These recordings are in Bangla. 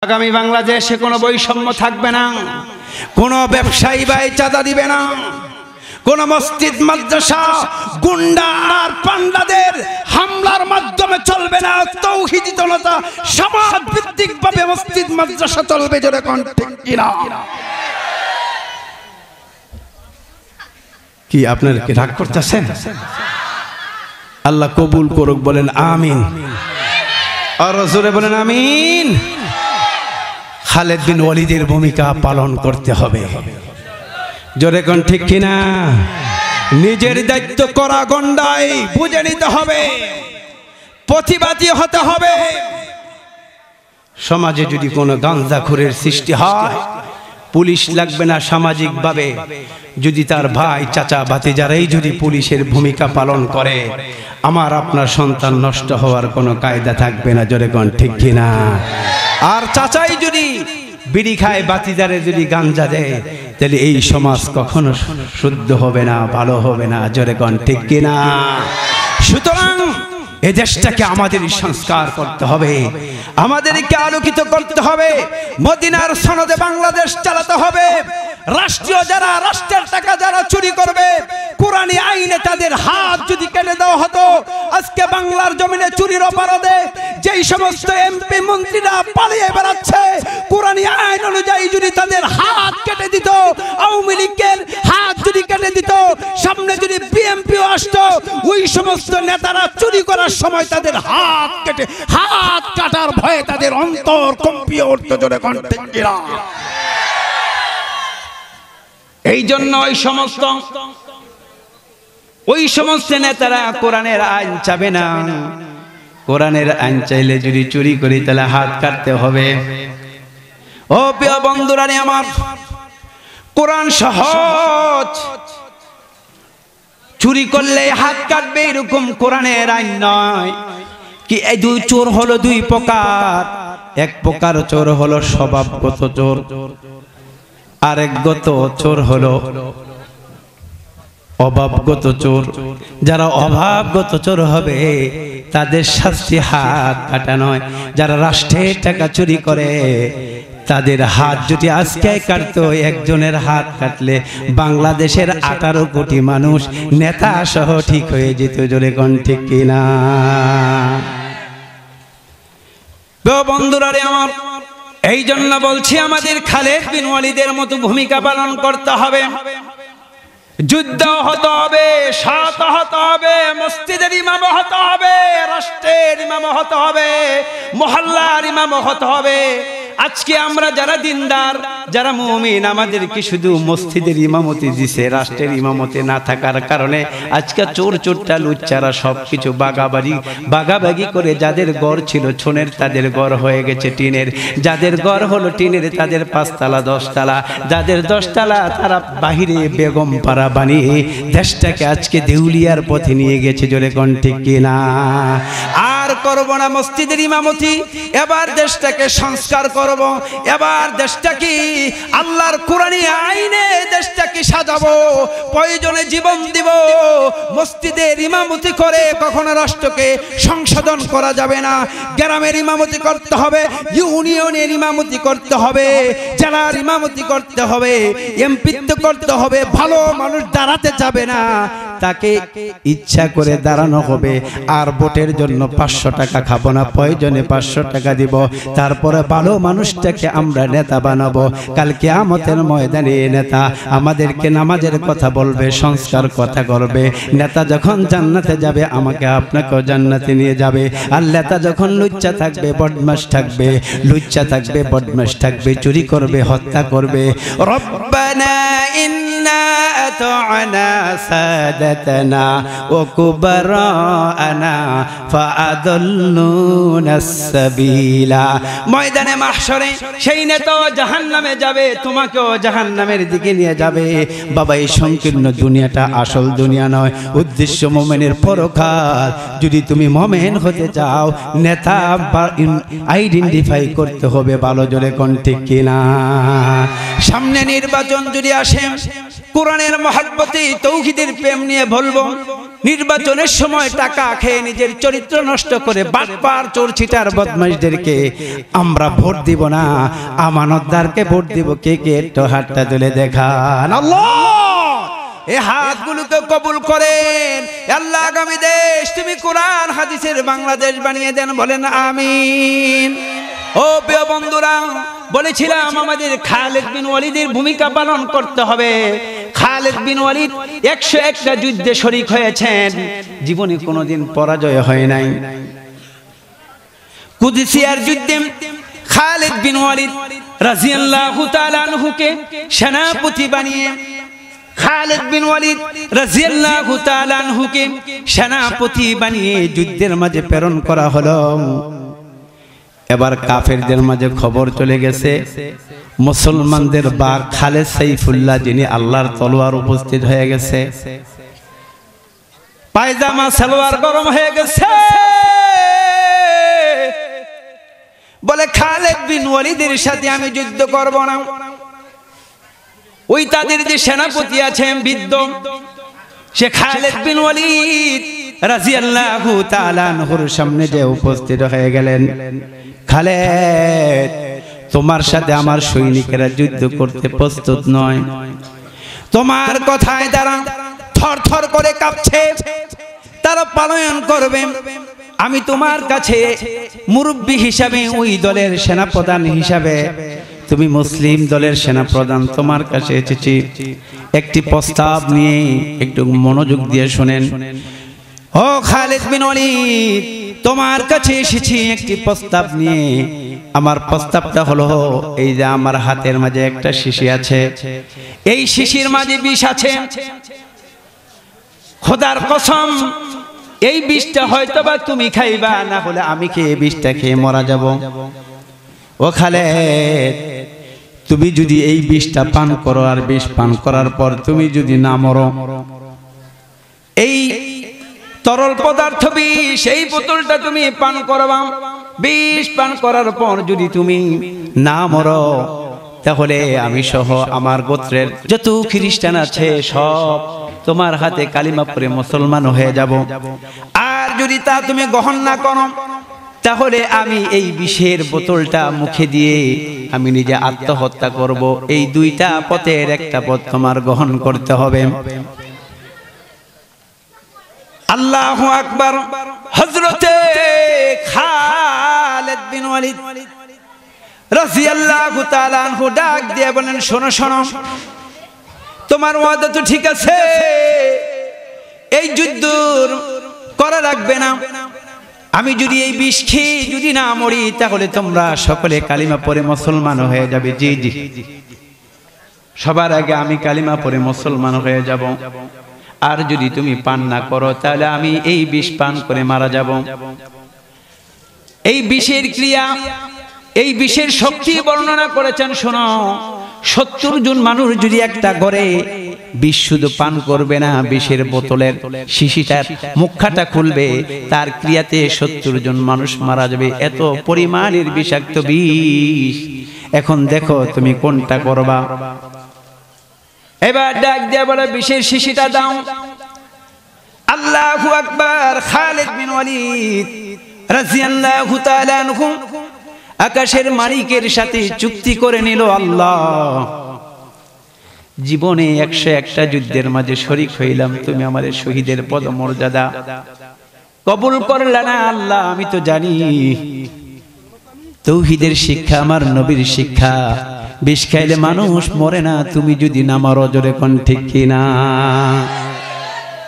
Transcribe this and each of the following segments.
আগামী বাংলাদেশে কোনো বৈষম্য থাকবে না, কোনো ব্যবসায়ী ভাই চাঁদা দিবে না, কোন মসজিদ মাদ্রাসা গুন্ডা আর পান্ডাদের হামলার মাধ্যমে চলবে না। তাওহীদি জনতা সমাজ ভিত্তিক ভাবে মসজিদ মাদ্রাসা চলবে। জোরে কোন ঠিক কিনা? কি আপনারা কি রাগ করতেছেন? আল্লাহ কবুল করুক, বলেন আমিন। আর রাসূলে বলেন আমিন। খালেদ বিন ওয়ালিদের ভূমিকা পালন করতে হবে। জোরে কোন ঠিক কিনা? নিজের দায়িত্ব করা গন্ডাই বুঝে নিতে হবে, প্রতিবাদী হতে হবে। সমাজে যদি কোনো গাঁজাখোরের সৃষ্টি হয়, পুলিশ লাগবে না। সামাজিকভাবে যদি তার ভাই চাচা ভাতিজারাই যদি পুলিশের ভূমিকা পালন করে, আমার আপনার সন্তান নষ্ট হওয়ার কোনো কায়দা থাকবে না। জোরে কোন ঠিক কিনা? আর চাচাই যদি বিড়ি খায়, বাতিদারে যদি গাঞ্জা দেয়, তাহলে এই সমাজ কখনো শুদ্ধ হবে না, ভালো হবে না। জোরে কোন ঠিক কিনা? সুতরাং এই দেশটাকে আমাদের সংস্কার করতে হবে, আমাদেরকে আলোকিত করতে হবে। মদিনার সনদে বাংলাদেশ চালাতে হবে। রাষ্ট্রীয় যারা রাষ্ট্রের টাকা যারা চুরি করবে, কোরআনী আইনে তাদের হাত যদি কেটে দেওয়া হতো, আজকে বাংলার জমিনে চুরির অপরাধে যেই সমস্ত এমপি মন্ত্রীরা পালিয়ে বেড়াচ্ছে, কোরআনী আইন অনুযায়ী যদি তাদের হাত কেটে দিত, আওয়ামী লীগের হাত যদি কেটে দিত, সামনে যদি বিএনপিও আসতো, ওই সমস্ত নেতারা চুরি করার সময় তাদের হাত কেটে, হাত কাটার ভয়ে তাদের অন্তর কম্পিয়ে উঠত। জোরে কোন ঠিক কিনা? এই জন্য ওই সমস্ত নেতারা কোরআনের আইন চাবে না। কোরআনের আইন চাইলে যদি চুরি করি তাহলে হাত কাটতে হবে। ও প্রিয় বন্ধুরা আমার, কোরআন সহজ, চুরি করলে হাত কাটবে এরকম কোরআনের আইন নয়। কি এই দুই চোর হলো দুই প্রকার। এক প্রকার চোর হলো স্বভাবগত চোর, আরেকগত চোর হলো অভাবগত চোর। যারা অভাবগত চোর হবে তাদের শাস্তি হাত কাটা নয়। যারা রাষ্ট্রের টাকা চুরি করে তাদের হাত যদি আজকে কাটতো, একজনের হাত কাটলে বাংলাদেশের 18 কোটি মানুষ নেতা সহ ঠিক হয়ে যেত। জোরে কোন ঠিক কিনা? বন্ধুরা আমার, এই জন্য বলছি আমাদের খালেদ বিন ওয়ালিদের মতো ভূমিকা পালন করতে হবে। যুদ্ধ হতে হবে, সাত হতে হবে, মসজিদের ইমাম হতে হবে, রাষ্ট্রের ইমাম হতে হবে, মহল্লার ইমাম হতে হবে। আজকে আমরা যারা দিনদার, যারা মুমিন, আমাদেরকে শুধু মসজিদের ইমামতি দিছে, রাষ্ট্রের ইমামতি না থাকার কারণে আজকে চোর চোরটা লুচ্চারা সবকিছু বাগাবাগি করে যাদের গড় ছিল ছোনের, তাদের গড় হয়ে গেছে টিনের। যাদের গড় হলো টিনের তাদের 5 তালা 10 তালা, যাদের 10 তালা তারা বাহিরে বেগম পাড়া বানিয়ে দেশটাকে আজকে দেউলিয়ার পথে নিয়ে গেছে। জোরে কোন ঠিক কিনা? আর করব না মসজিদের ইমামতি, এবার দেশটাকে সংস্কার করব। এবার দেশটাকে আল্লাহর কোরআনী আইনে দেশটাকে সাজাবো, প্রয়োজনে জীবন দিব। মসজিদের ইমামতি করে কখনো রাষ্ট্রকে সংশোধন করা যাবে না। গ্রামের ইমামতি করতে হবে, ইউনিয়নের ইমামতি করতে হবে, জেলার ইমামতি করতে হবে, এমপিত্ব করতে হবে। ভালো মানুষ দাঁড়াতে যাবে না, তাকে ইচ্ছা করে দাঁড়ানো হবে। আর ভোটের জন্য 500 টাকা খাবো না, প্রয়োজনে 500 টাকা দিব। তারপরে ভালো মানুষটাকে আমরা নেতা বানাবো। কাল কিয়ামতের ময়দানে নেতা আমাদেরকে নামাজের কথা বলবে, সংস্কার কথা করবে। নেতা যখন জান্নাতে যাবে, আমাকে আপনাকেও জান্নাতে নিয়ে যাবে। আর নেতা যখন লুচ্চা থাকবে, বদমাশ থাকবে, লুচ্চা থাকবে, বদমাশ থাকবে, চুরি করবে, হত্যা করবে। রব্বানা ইন্না আতা'না সাদাতানা ওয়া কুবারানা ফাআদাল্লুনাস সাবিলা। ময়দানে মাহশরে সেই নেতা জাহান্নামে যাবে, তোমাকেও জাহান্নামের দিকে নিয়ে যাবে। বাবা, এই সংকীর্ণ দুনিয়াটা আসল দুনিয়া নয়, উদ্দেশ্য মুমিনের পরকাল। যদি তুমি মুমিন হতে চাও, নেতা আইডেন্টিফাই করতে হবে ভালো। জোরে কোন ঠিক কিনা? সামনে নির্বাচন যদি আসে, কোরআনের মহব্বতে তৌহিদের প্রেম নিয়ে বলবো, নির্বাচনের সময় টাকা খেয়ে নিজের চরিত্র নষ্ট করে বাটপার চোর চিটার বদমাইশদেরকে আমরা ভোট দিব না, আমানতদারকে ভোট দিব। কে কে একটু হাতটা তুলে দেখান। আল্লাহ এই হাতগুলোকে কবুল করেন। আল্লাহ আগামী দেশ তুমি কোরআন হাদিসের বাংলাদেশ বানিয়ে দেন, বলেন আমিন। ও প্রিয় বন্ধুরা, বলেছিলাম আমাদের খালিদ বিন ওয়ালিদের ভূমিকা পালন করতে হবে। খালিদ বিন ওয়ালিদ 101টা যুদ্ধে শরীক হয়েছেন, জীবনে কোনোদিন পরাজয় হয় নাই। কুদসিয়ার যুদ্ধে খালিদ বিন ওয়ালিদ রাদিয়াল্লাহু তাআলা আনহুকে সেনাপতি বানিয়ে খালিদ বিন ওয়ালিদ রাদিয়াল্লাহু তাআলা আনহুকে সেনাপতি বানিয়ে যুদ্ধের মাঝে প্রেরণ করা হলো। এবার কাফেরদের মাঝে খবর চলে গেছে মুসলমানদের বাঘ খালেদ সাইফুল্লাহ যিনি আল্লাহর তলোয়ার উপস্থিত হয়ে গেছে। পায়জামা সালোয়ার গরম হয়ে গেছে, বলে খালিদ বিন ওয়ালিদের সাথে আমি যুদ্ধ করব না। ওই তাদের যে সেনাপতি আছেন বৃদ্ধ, সে খালিদ বিন ওয়ালিদ রাদিয়াল্লাহু তাআলা আনহুর সামনে যে উপস্থিত হয়ে গেলেন, খালিদ তোমার সাথে আমার সৈনিকেরা যুদ্ধ করতে প্রস্তুত নয়, তোমার কথায় তারা থরথর করে কাঁপছে, তারা পলায়ন করবে। আমি তোমার কাছে মুরব্বী হিসাবে, ওই দলের সেনাপ্রধান হিসাবে, তুমি মুসলিম দলের সেনাপ্রধান, তোমার কাছে এসেছি একটি প্রস্তাব নিয়ে, একটু মনোযোগ দিয়ে শুনেন। ও খালিদ বিন ওয়ালিদ, তোমার কাছে এসেছি একটি প্রস্তাব নিয়ে। আমার প্রস্তাবটা হলো, এই যে আমার হাতের মাঝে একটা শিশি আছে, এই শিশির মাঝে বিষ আছে। খোদার কসম, এই বিষটা হয়তোবা তুমি খাইবা, না হলে আমি খেয়ে বিষটা খেয়ে মারা যাব। ও খালিদ, তুমি যদি এই বিষটা পান করো, আর বিষ পান করার পর তুমি যদি না মরো, এই তরল পদার্থ বিষ, এই বোতলটা তুমি পান করবা, বিষ পান করার পর যদি তুমি না মরো, তাহলে আমি সহ আমার গোত্রের যত খ্রিস্টান আছে সব তোমার হাতে কালিমা পড়ে মুসলমান হয়ে যাব। আর যদি তা তুমি গ্রহণ না করো, তাহলে আমি এই বিষের বোতলটা মুখে দিয়ে আমি নিজে আত্মহত্যা করব। এই দুইটা পথের একটা পথ তোমার গ্রহণ করতে হবে। আল্লাহু আকবার। হযরতে খালিদ বিন ওয়ালিদ রাদিয়াল্লাহু তাআলা আনহু ডাক দিয়ে বলেন, শোনো শোনো, তোমার ওয়াদা তো ঠিক আছে, এই যুদ্ধ করা লাগবে না। আমি যদি এই বিষ খেয়ে যদি না মরি, তাহলে তোমরা সকলে কালিমা পড়ে মুসলমান হয়ে যাবে। জি জি, সবার আগে আমি কালিমা পড়ে মুসলমান হয়ে যাব। আর যদি তুমি পান না করো, তাহলে আমি এই বিষ পান করে মারা যাব। এই বিষের ক্রিয়া, এই বিষের শক্তি বর্ণনা করেছেন। শোনো, 70 জন মানুষ যদি একটা ঘরে বিষ শুধু পান করবে না, বিষের বোতলের শিশিটার মুখটা খুলবে, তার ক্রিয়াতে 70 জন মানুষ মারা যাবে। এত পরিমাণের বিষাক্ত বিষ। এখন দেখো তুমি কোনটা করবা। এবার ডাক দিয়ে বলে, বিষের শিশিটা দাও। আল্লাহু আকবার। খালিদ বিন ওয়ালিদ রাদিয়াল্লাহু তাআলা আনহু আকাশের মালিকের সাথে চুক্তি করে নিল, আল্লাহ জীবনে 101টা যুদ্ধের মাঝে শরীক হইলাম, তুমি আমাদের শহীদের পদমর্যাদা কবুল করলে না। আল্লাহ আমি তো জানি তৌহিদের শিক্ষা আমার নবীর শিক্ষা, বিষ খাইলে মানুষ মরে না, তুমি যদি না মারো, জোরে কোন ঠিক কিনা?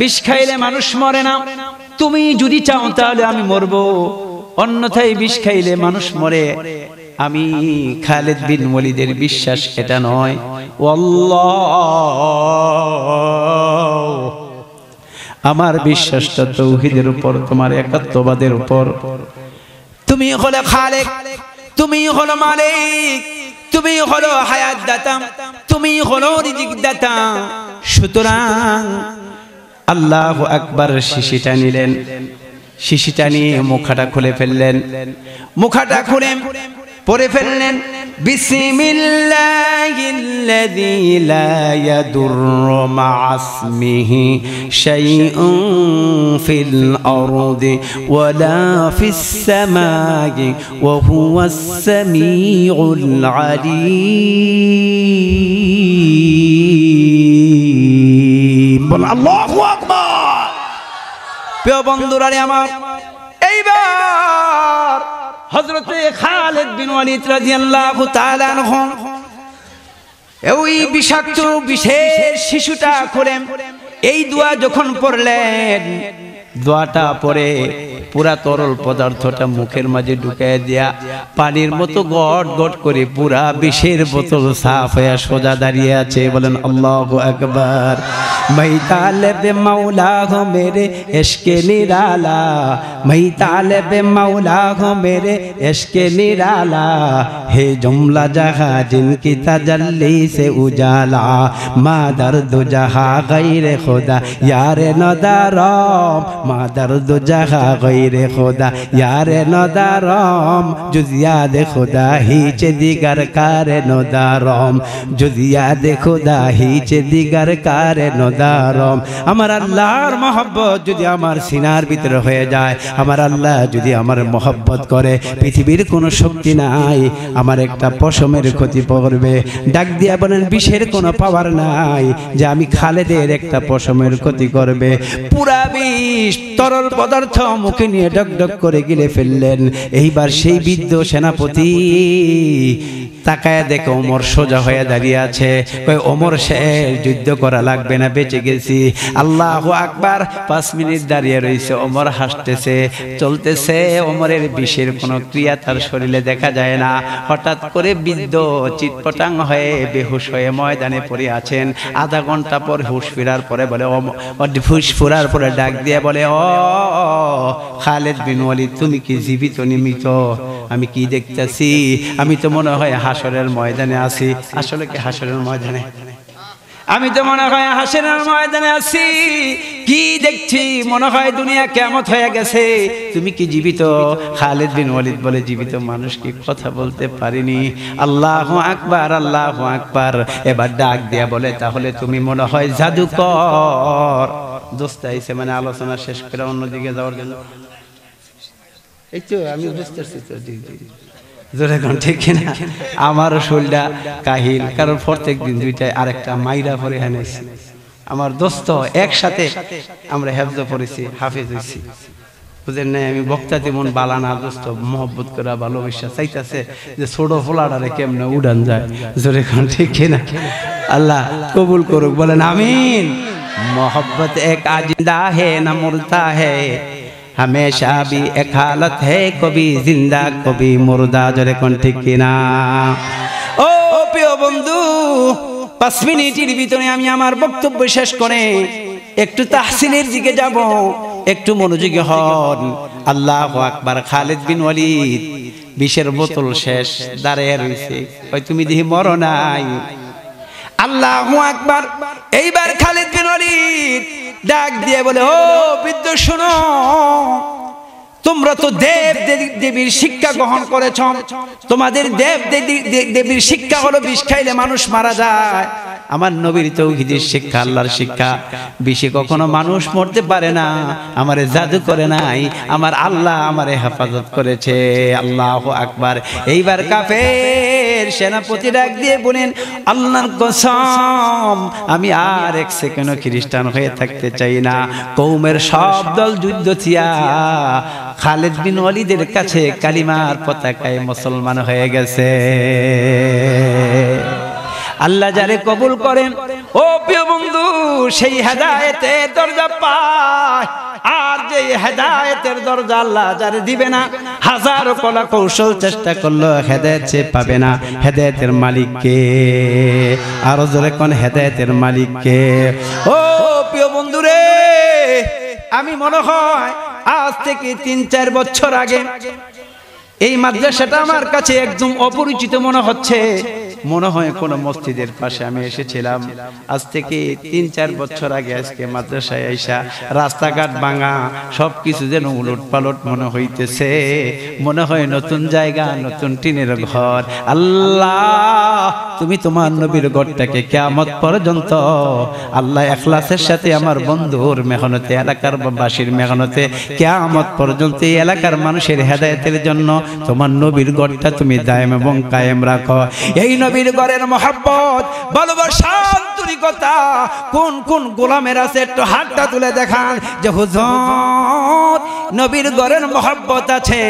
বিষ খাইলে মানুষ মরে না, তুমি যদি চাও তাহলে আমি মরবো, অন্যথায় বিষ খাইলে মানুষ মরে। আমি খালিদ বিন ওয়ালিদের বিশ্বাস এটা নয়। আল্লাহ আমার বিশ্বাসটা তৌহিদের উপর, তোমার একাত্মবাদের উপর। তুমি হলো খালিক, তুমি হলো মালিক, তুমি হলো হায়াত দাতা, তুমি হলো রিজিক দাতা। সুতরাং আল্লাহু আকবার। শিশিটা নিলেন, শিশিটা নিয়ে মুখটা খুলে ফেললেন, মুখটা খুলে পরে ফেললেন। বিসমিল্লাহিল্লাযী লা ইয়াদুররু মা ইসমিহি শাইউন ফিল আরদি ওয়ালা ফিস সামাই ওয়া হুয়াস সামিউল আলীম। বল আল্লাহু আকবার। প্রিয় বন্ধুরা আমার, এইবার হযরতে খালিদ বিন ওয়ালিদ রাদিয়াল্লাহু তাআলা আনহু ওই বিষাক্ত বিশেষ শিশুটা করে এই দোয়া যখন পড়লেন, দোয়াটা পড়ে পুরা তরল পদার্থটা মুখের মাঝে ঢুকিয়ে দিয়া পানির মতো গট গট করে পুরা বিষের বোতল সাফ হয়ে সোজা দাঁড়িয়ে আছে। বলেন আল্লাহু আকবার। मैं तालिब मौला हूँ मेरे इश्क़ निराला, मैं तालिब मौला हूँ मेरे इश्क़ निराला, है जुमला जहाँ जिनकी तजल्ली से उजाला, माँ दर्द जहाँ गैर खुदा यार नदाराम, माँ दर्द जहाँ गैर खुदा यार नदाराम, जुज़ याद खुदा हीच दिगर कार नदाराम, जुज़ याद खुदा हीच दिगर कार নদারম। আমার আল্লাহর মহব্বত যদি আমার সিনার ভিতরে হয়ে যায়, আমার আল্লাহ যদি আমার মহব্বত করে, পৃথিবীর কোনো শক্তি নাই আমার একটা পশমের ক্ষতি করবে। ডাক দিয়া বলেন বিষের কোনো পাওয়ার নাই যে আমি খালেদের একটা পশমের ক্ষতি করবে। পুরা বিষ তরল পদার্থ মুখে নিয়ে ডক ডক করে গিলে ফেললেন। এইবার সেই বৃদ্ধ সেনাপতি তাকায় দেখে ওমর সোজা হয়ে দাঁড়িয়ে আছে। কই ওমর শেষ, যুদ্ধ করা লাগবে না, বেঁচে গেছি। আল্লাহু আকবার। 5 মিনিট দাঁড়িয়ে রয়েছে, ওমর হাসতেছে, চলতেছে। ওমরের বিষের কোনো ক্রিয়া তার শরীরে দেখা যায় না। হঠাৎ করে বৃদ্ধ চিৎপটাং হয়ে বেহুশ হয়ে ময়দানে পড়ে আছেন। আধা ঘন্টা পর হুশ ফেরার পরে বলে হুশ ফেরার পরে ডাক দিয়ে বলে, ও খালিদ বিন ওয়ালিদ, তুমি কি জীবিত নিমিত? আমি কি দেখতেছি? আমি তো মনে হয় হাসরের ময়দানে আছি। আসলে কি হাসরের ময়দানে? আমি তো মনে হয় হাসরের ময়দানে আছি। কি দেখছি? মনে হয় দুনিয়া কিয়ামত হয়ে গেছে। তুমি কি জীবিত? খালিদ বিন ওয়ালিদ বলে, জীবিত মানুষ কি কথা বলতে পারিনি? আল্লাহু আকবার, আল্লাহু আকবার। এবার ডাক দিয়া বলে, তাহলে তুমি মনে হয় জাদুকর। দোস্ত আইছে মানে আলোচনা শেষ করে অন্যদিকে যাওয়ার জন্য। এই তো আমি বুঝতে পারছি তো। জি জি, জোরে কোন ঠিক কিনা? আমারও শরীরটা কাহিল, কারণ প্রত্যেক দিন দুইটায় আরেকটা মাইরা পরে এনেছি। আমার দোস্ত একসাথে আমরা হেফজ পড়েছি, হাফেজ হয়েছি, বুঝেন নাই? আমি বক্তাতে মন বালা না, দোস্ত মহব্বত করা ভালোবাসা চাইতেছে যে ছোট ফোলাটারে কেমনে উড়ান যায়। জোরে কোন ঠিক কিনা? আল্লাহ কবুল করুক, বলেন আমিন। मोहब्बत एक आजिंदा है न मुर्दा है, हमेशा भी एक हालत है, कभी जिंदा कभी मुर्दा। जरे कोन ठीक किना? ও প্রিয় বন্ধু, 5 মিনিটের ভিতরে আমি আমার বক্তব্য শেষ করে একটু তাহসিনের দিকে যাব। একটু মনোযোগী হন। আল্লাহু আকবার। খালিদ বিন ওয়ালিদ বিষের বোতল শেষ, দাঁড়িয়ে রয়েছে। ওই তুমি দেখি মরো নাই। আল্লাহু আকবার। এইবার খালিদ বিন ওয়ালিদ ডাক দিয়ে বলে, ও বৃদ্ধ শোনো, তোমরা তো দেব দেবীর শিক্ষা গ্রহণ করেছ। তোমাদের দেব দেবীর শিক্ষা হলো বিষ খাইলে মানুষ মারা যায়। আমার নবীর তৌহিদের শিক্ষা, আল্লাহর শিক্ষা, বিষে কখনো মানুষ মরতে পারে না। আমারে জাদু করে নাই, আমার আল্লাহ আমারে হেফাজত করেছে। আল্লাহু আকবার। এইবার কাফের সেনাপতি ডাক দিয়ে বলেন, আল্লাহর কসম, আমি আর এক সেকেন্ডও খ্রিস্টান হয়ে থাকতে চাই না। কওমের সব দল যুদ্ধ থিয়া খালিদ বিন ওয়ালিদের কাছে কালিমার পতাকায় মুসলমান হয়ে গেছে। আল্লাহ যারে কবুল করেন, ও প্রিয় বন্ধু, সেই হেদায়েতের দরজা পায়। আর যে হেদায়েতের দরজা আল্লাহ যারে দিবে না, হাজারো কলা কৌশল চেষ্টা করলো হেদায়েত সে পাবে না। হেদায়েতের মালিক কে? আরো জোরে কোন হেদায়েতের মালিক কে? ও প্রিয় বন্ধু রে, আমি মনে হয় আজ থেকে 3-4 বছর আগে এই মাদ্রাসাটা আমার কাছে একদম অপরিচিত মনে হচ্ছে। মনে হয় কোন মসজিদের পাশে আমি এসেছিলাম আজ থেকে 3-4 বছর আগে। আজকে মাদ্রাসায় আইসা রাস্তাঘাট ভাঙা, সবকিছু যেন উলটপালট মনে হইতেছে। মনে হয় নতুন জায়গা, নতুন টিনের ঘর। আল্লাহ তুমি তোমার নবীর ঘরটাকে কিয়ামত পর্যন্ত আল্লাহ ইখলাসের সাথে আমার বন্ধুর মেহনতে, এলাকার বাসীর মেহনতে কিয়ামত পর্যন্ত এই এলাকার মানুষের হেদায়েতের জন্য তোমার নবীর ঘরটা তুমি দায়েম এবং কায়েম রাখো। এই নবীর ঘরের মহব্বত, ভালোবাসা, আন্তরিকতা কোন কোন গোলামের আছে একটু হাতটা তুলে দেখান যে হুজুর নবীর ঘরের মহব্বত আছে।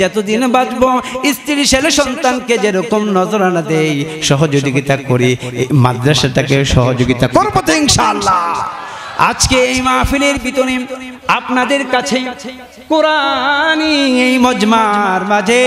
যতদিন বাঁচবো স্ত্রী ছেলে সন্তানকে যেরকম নজরানা দেই, সহযোগিতা করি, এই মাদ্রাসাটাকে সহযোগিতা করবো তো ইনশাআল্লাহ। আজকে এই মাহফিলের ভিতরে আপনাদের কাছে কোরআনী এই মজমার মাঝে